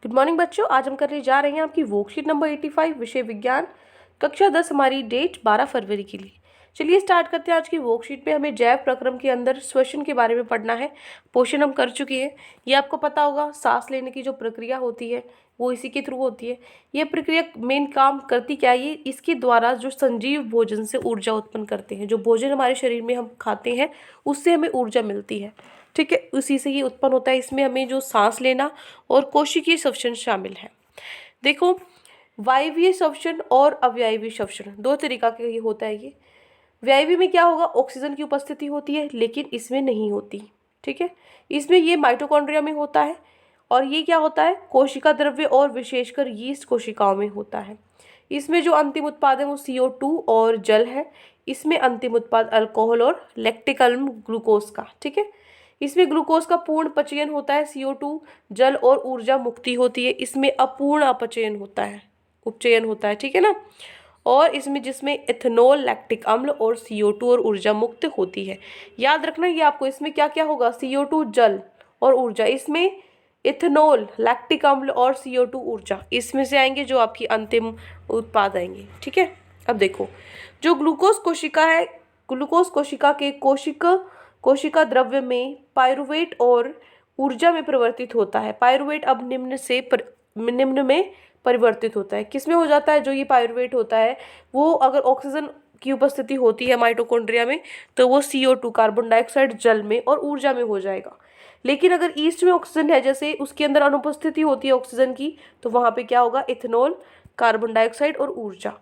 Good morning बच्चों, आज हम करने जा रहे हैं आपकी वर्कशीट नंबर 85 विषय विज्ञान कक्षा 10। हमारी डेट 12 फरवरी के लिए। चलिए स्टार्ट करते हैं। आज की वर्कशीट में हमें जैव प्रक्रम के अंदर श्वसन के बारे में पढ़ना है। पोषण हम कर चुके हैं। ये आपको पता होगा, सांस लेने की जो प्रक्रिया होती है वो इसी के थ्रू होती है। ये प्रक्रिया मेन काम करती क्या है, ये इसके द्वारा जो संजीव भोजन से ऊर्जा उत्पन्न करते हैं। जो भोजन हमारे शरीर में हम खाते हैं उससे हमें ऊर्जा मिलती है, ठीक है, उसी से ये उत्पन्न होता है। इसमें हमें जो सांस लेना और कोशिकीय श्वसन शामिल है। देखो, वायवीय श्वसन और अवायवीय श्वसन दो तरीका का ये होता है। ये वायवीय में क्या होगा, ऑक्सीजन की उपस्थिति होती है, लेकिन इसमें नहीं होती, ठीक है। इसमें ये माइटोकॉन्ड्रिया में होता है। और ये क्या होता है, कोशिका द्रव्य और विशेषकर यीस्ट कोशिकाओं में होता है। इसमें जो अंतिम उत्पाद है वो CO2 और जल है। इसमें अंतिम उत्पाद अल्कोहल और लैक्टिक अम्ल ग्लूकोज का, ठीक है। इसमें ग्लूकोज का पूर्ण अपचयन होता है, CO2 जल और ऊर्जा मुक्ति होती है। इसमें अपूर्ण अपचयन होता है, उपचयन होता है, ठीक है ना। और इसमें जिसमें इथेनॉल, लैक्टिक अम्ल और CO2 और ऊर्जा मुक्त होती है। याद रखना ये आपको, इसमें क्या क्या होगा, CO2 जल और ऊर्जा, इसमें इथेनॉल, लैक्टिक अम्ल और CO2 ऊर्जा, इसमें से आएंगे जो आपकी अंतिम उत्पाद आएंगे, ठीक है। अब देखो, जो ग्लूकोज कोशिका है, ग्लूकोज कोशिका के कोशिका द्रव्य में पायरुवेट और ऊर्जा में परिवर्तित होता है। पायरुवेट अब निम्न में परिवर्तित होता है। किसमें हो जाता है, जो ये पायरुवेट होता है वो अगर ऑक्सीजन की उपस्थिति होती है माइटोकॉन्ड्रिया में तो वो CO2 कार्बन डाइऑक्साइड जल में और ऊर्जा में हो जाएगा। लेकिन अगर ईस्ट में ऑक्सीजन है, जैसे उसके अंदर अनुपस्थिति होती है ऑक्सीजन की, तो वहाँ पे क्या होगा, इथेनॉल, कार्बन डाइऑक्साइड और ऊर्जा।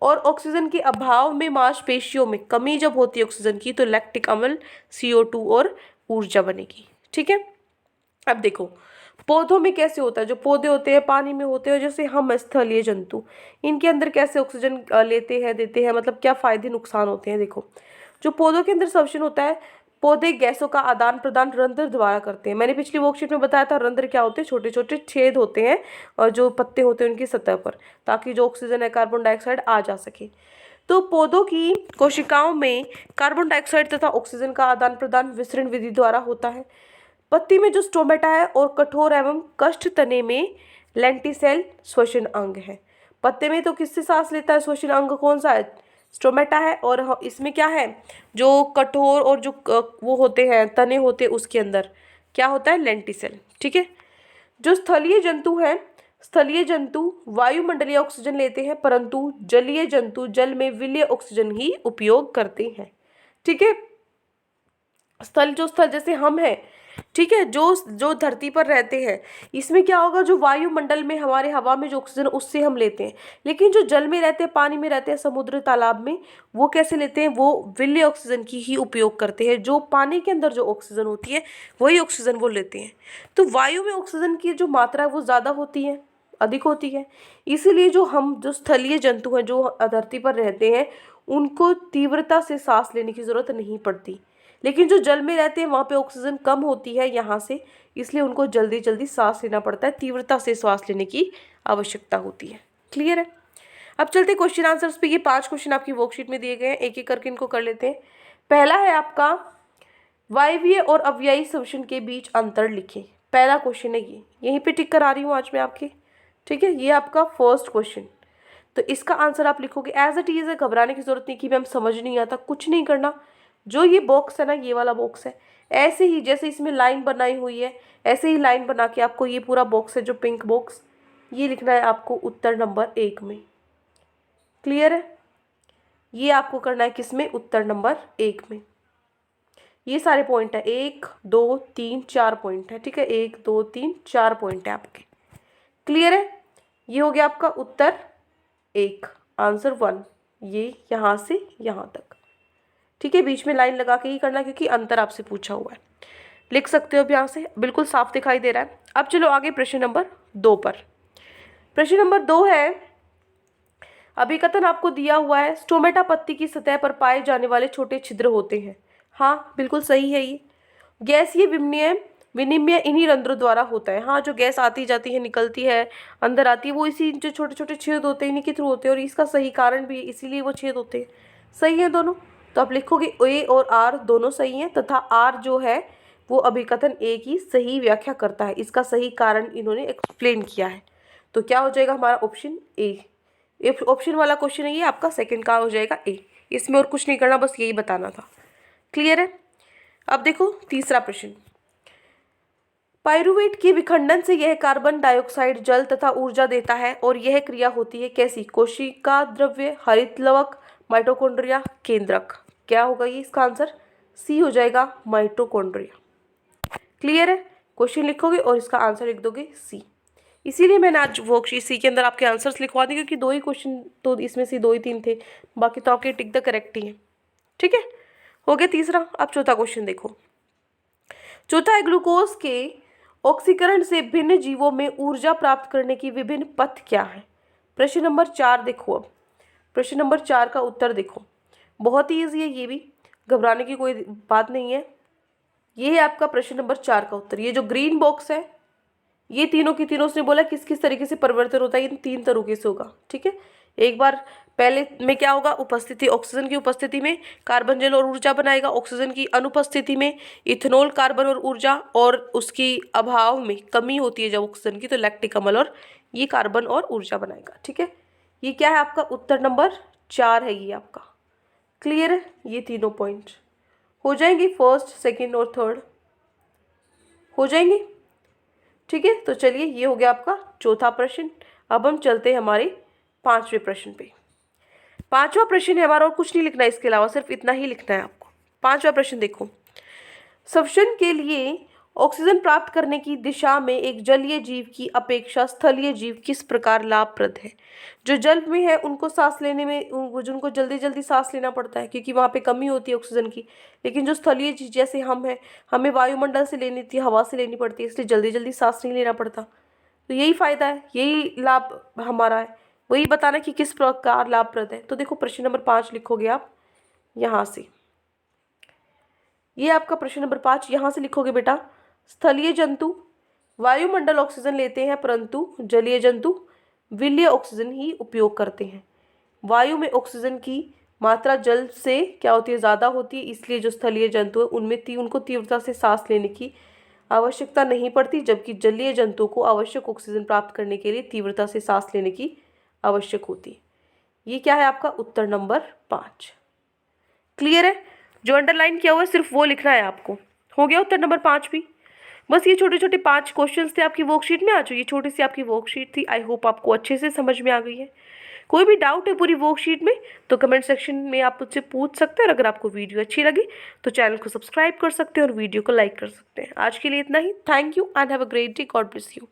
और ऑक्सीजन के अभाव में मांसपेशियों में कमी जब होती है ऑक्सीजन की, तो लैक्टिक अम्ल, CO2 और ऊर्जा बनेगी, ठीक है। अब देखो, पौधों में कैसे होता है। जो पौधे होते हैं पानी में होते हैं, जैसे हम स्थलीय जंतु, इनके अंदर कैसे ऑक्सीजन लेते हैं, देते हैं, मतलब क्या फायदे नुकसान होते हैं। देखो, जो पौधों के अंदर श्वसन होता है, पौधे गैसों का आदान प्रदान रंध्र द्वारा करते हैं। मैंने पिछली वर्कशीट में बताया था, रंध्र क्या होते हैं, छोटे छोटे छेद होते हैं और जो पत्ते होते हैं उनकी सतह पर, ताकि जो ऑक्सीजन है, कार्बन डाइऑक्साइड आ जा सके। तो पौधों की कोशिकाओं में कार्बन डाइऑक्साइड तथा ऑक्सीजन का आदान प्रदान विसरण विधि द्वारा होता है। पत्ती में जो स्टोमेटा है और कठोर एवं कष्ट तने में लेंटिसेल श्वसन अंग है। पत्ते में तो किससे सांस लेता है, श्वसन अंग कौन सा है, स्टोमेटा है। और इसमें क्या है, जो कठोर और जो वो होते हैं, तने होते हैं, उसके अंदर क्या होता है, लेंटिसेल, ठीक है। जो स्थलीय जंतु है, स्थलीय जंतु वायुमंडलीय ऑक्सीजन लेते हैं, परंतु जलीय जंतु जल में विलीय ऑक्सीजन ही उपयोग करते हैं, ठीक है। स्थल जैसे हम हैं, ठीक है, जो जो धरती पर रहते हैं, इसमें क्या होगा, जो वायुमंडल में हमारे हवा में जो ऑक्सीजन उससे हम लेते हैं। लेकिन जो जल में रहते हैं, पानी में रहते हैं, समुद्र तालाब में, वो कैसे लेते हैं, वो विलीय ऑक्सीजन की ही उपयोग करते हैं। जो पानी के अंदर जो ऑक्सीजन होती है वही ऑक्सीजन वो लेते हैं। तो वायु में ऑक्सीजन की जो मात्रा है वो ज़्यादा होती है, अधिक होती है। इसीलिए जो स्थलीय जंतु हैं, जो धरती पर रहते हैं, उनको तीव्रता से सांस लेने की जरूरत नहीं पड़ती। लेकिन जो जल में रहते हैं वहाँ पे ऑक्सीजन कम होती है यहाँ से, इसलिए उनको जल्दी जल्दी सांस लेना पड़ता है, तीव्रता से सांस लेने की आवश्यकता होती है। क्लियर है। अब चलते क्वेश्चन आंसर्स पे। ये 5 क्वेश्चन आपकी वर्कशीट में दिए गए हैं, एक एक करके इनको कर लेते हैं। पहला है आपका, वायवीय और अवयवी श्वसन के बीच अंतर लिखें। पहला क्वेश्चन है ये, यहीं पे टिक कर आ रही हूँ आज मैं आपके, ठीक है। ये आपका फर्स्ट क्वेश्चन, तो इसका आंसर आप लिखोगे एज इट इज है। घबराने की जरूरत नहीं कि मैम समझ नहीं आता, कुछ नहीं करना। जो ये बॉक्स है ना, ये वाला बॉक्स है, ऐसे ही जैसे इसमें लाइन बनाई हुई है, ऐसे ही लाइन बना के आपको ये पूरा बॉक्स है जो पिंक बॉक्स, ये लिखना है आपको उत्तर नंबर 1 में। क्लियर है। ये आपको करना है किसमें, उत्तर नंबर 1 में। ये सारे पॉइंट है, 1 2 3 4 पॉइंट है, ठीक है, 1 2 3 4 पॉइंट है आपके। क्लियर है। ये हो गया आपका उत्तर 1, आंसर 1, ये यहाँ से यहाँ तक, ठीक है। बीच में लाइन लगा के ही करना क्योंकि अंतर आपसे पूछा हुआ है। लिख सकते हो अब यहाँ से, बिल्कुल साफ दिखाई दे रहा है। अब चलो आगे प्रश्न नंबर 2 पर। प्रश्न नंबर 2 है, अभिकथन आपको दिया हुआ है, स्टोमेटा पत्ती की सतह पर पाए जाने वाले छोटे छिद्र होते हैं। हाँ बिल्कुल सही है। ये गैसीय विनिमय इन्हीं रंध्रों द्वारा होता है। हाँ, जो गैस आती जाती है, निकलती है, अंदर आती है, वो इसी जो छोटे छोटे छेद होते हैं इन्हीं के थ्रू होते हैं। और इसका सही कारण भी है, इसीलिए वो छेद होते हैं। सही है दोनों। तो आप लिखोगे ए और आर दोनों सही हैं, तथा आर जो है वो अभिकथन ए की सही व्याख्या करता है। इसका सही कारण इन्होंने एक्सप्लेन किया है। तो क्या हो जाएगा हमारा ऑप्शन ए। ऑप्शन वाला क्वेश्चन है ये आपका, सेकंड का हो जाएगा ए। इसमें और कुछ नहीं करना, बस यही बताना था। क्लियर है। अब देखो तीसरा प्रश्न। पाइरूवेट के विखंडन से यह कार्बन डाइऑक्साइड जल तथा ऊर्जा देता है और यह क्रिया होती है कैसी? कोशिका द्रव्य, हरित लवक, माइटोकॉन्ड्रिया, केंद्रक। क्या होगा ये इसका आंसर? सी हो जाएगा, माइटोकॉन्ड्रिया। क्लियर है। क्वेश्चन लिखोगे और इसका आंसर लिख दोगे सी। इसीलिए मैंने आज वर्कशीट सी के अंदर आपके आंसर्स लिखवा दिए, क्योंकि 2 ही क्वेश्चन तो इसमें से 2 ही 3 थे, बाकी तो आपके टिक द करेक्ट ही है। ठीक है, हो गया तीसरा। अब चौथा क्वेश्चन देखो। चौथा है, ग्लूकोज के ऑक्सीकरण से भिन्न जीवों में ऊर्जा प्राप्त करने की विभिन्न पथ क्या है? प्रश्न नंबर 4 देखो। अब प्रश्न नंबर 4 का उत्तर देखो, बहुत ही ईजी है ये भी, घबराने की कोई बात नहीं है। ये है आपका प्रश्न नंबर 4 का उत्तर। ये जो ग्रीन बॉक्स है, ये तीनों की तीनों, उसने बोला किस किस तरीके से परिवर्तन होता है, इन 3 तरीके से होगा। ठीक है, एक बार पहले में क्या होगा, उपस्थिति, ऑक्सीजन की उपस्थिति में कार्बन जल और ऊर्जा बनाएगा। ऑक्सीजन की अनुपस्थिति में इथेनॉल, कार्बन और ऊर्जा, और उसकी अभाव में, कमी होती है जब ऑक्सीजन की, तो लैक्टिक अम्ल, और ये कार्बन और ऊर्जा बनाएगा। ठीक है, ये क्या है आपका उत्तर नंबर 4 है ये आपका। क्लियर है। ये तीनों पॉइंट हो जाएंगे, फर्स्ट, सेकेंड और थर्ड हो जाएंगे। ठीक है, तो चलिए ये हो गया आपका चौथा प्रश्न। अब हम चलते हैं हमारे 5वें प्रश्न पे। 5वां प्रश्न है हमारा, और कुछ नहीं लिखना है इसके अलावा, सिर्फ इतना ही लिखना है आपको। 5वां प्रश्न देखो। श्वसन के लिए ऑक्सीजन प्राप्त करने की दिशा में एक जलीय जीव की अपेक्षा स्थलीय जीव किस प्रकार लाभप्रद है? जो जल में है उनको सांस लेने में, उनको जल्दी जल्दी सांस लेना पड़ता है क्योंकि वहाँ पे कमी होती है ऑक्सीजन की। लेकिन जो स्थलीय जीव जैसे हम हैं, हमें वायुमंडल से लेनी थी, हवा से लेनी पड़ती है, इसलिए जल्दी जल्दी सांस नहीं लेना पड़ता। तो यही फायदा है, यही लाभ हमारा है, वही बताना कि किस प्रकार लाभप्रद है। तो देखो प्रश्न नंबर 5 लिखोगे आप यहाँ से, ये आपका प्रश्न नंबर 5 यहाँ से लिखोगे बेटा। स्थलीय जंतु वायुमंडल ऑक्सीजन लेते हैं, परंतु जलीय जंतु विलीय ऑक्सीजन ही उपयोग करते हैं। वायु में ऑक्सीजन की मात्रा जल से क्या होती है, ज़्यादा होती है, इसलिए जो स्थलीय जंतु है उनमें उनको तीव्रता से सांस लेने की आवश्यकता नहीं पड़ती, जबकि जलीय जंतुओं को आवश्यक ऑक्सीजन प्राप्त करने के लिए तीव्रता से सांस लेने की आवश्यक होती है। ये क्या है आपका उत्तर नंबर 5। क्लियर है। जो अंडरलाइन किया हुआ है सिर्फ वो लिखना है आपको। हो गया उत्तर नंबर 5 भी। बस ये छोटे छोटे 5 क्वेश्चंस थे आपकी वर्कशीट में। आज ये छोटी सी आपकी वर्कशीट थी। आई होप आपको अच्छे से समझ में आ गई है। कोई भी डाउट है पूरी वर्कशीट में तो कमेंट सेक्शन में आप मुझसे पूछ सकते हैं, और अगर आपको वीडियो अच्छी लगी तो चैनल को सब्सक्राइब कर सकते हैं और वीडियो को लाइक कर सकते हैं। आज के लिए इतना ही। Thank you and have a great day. God bless you.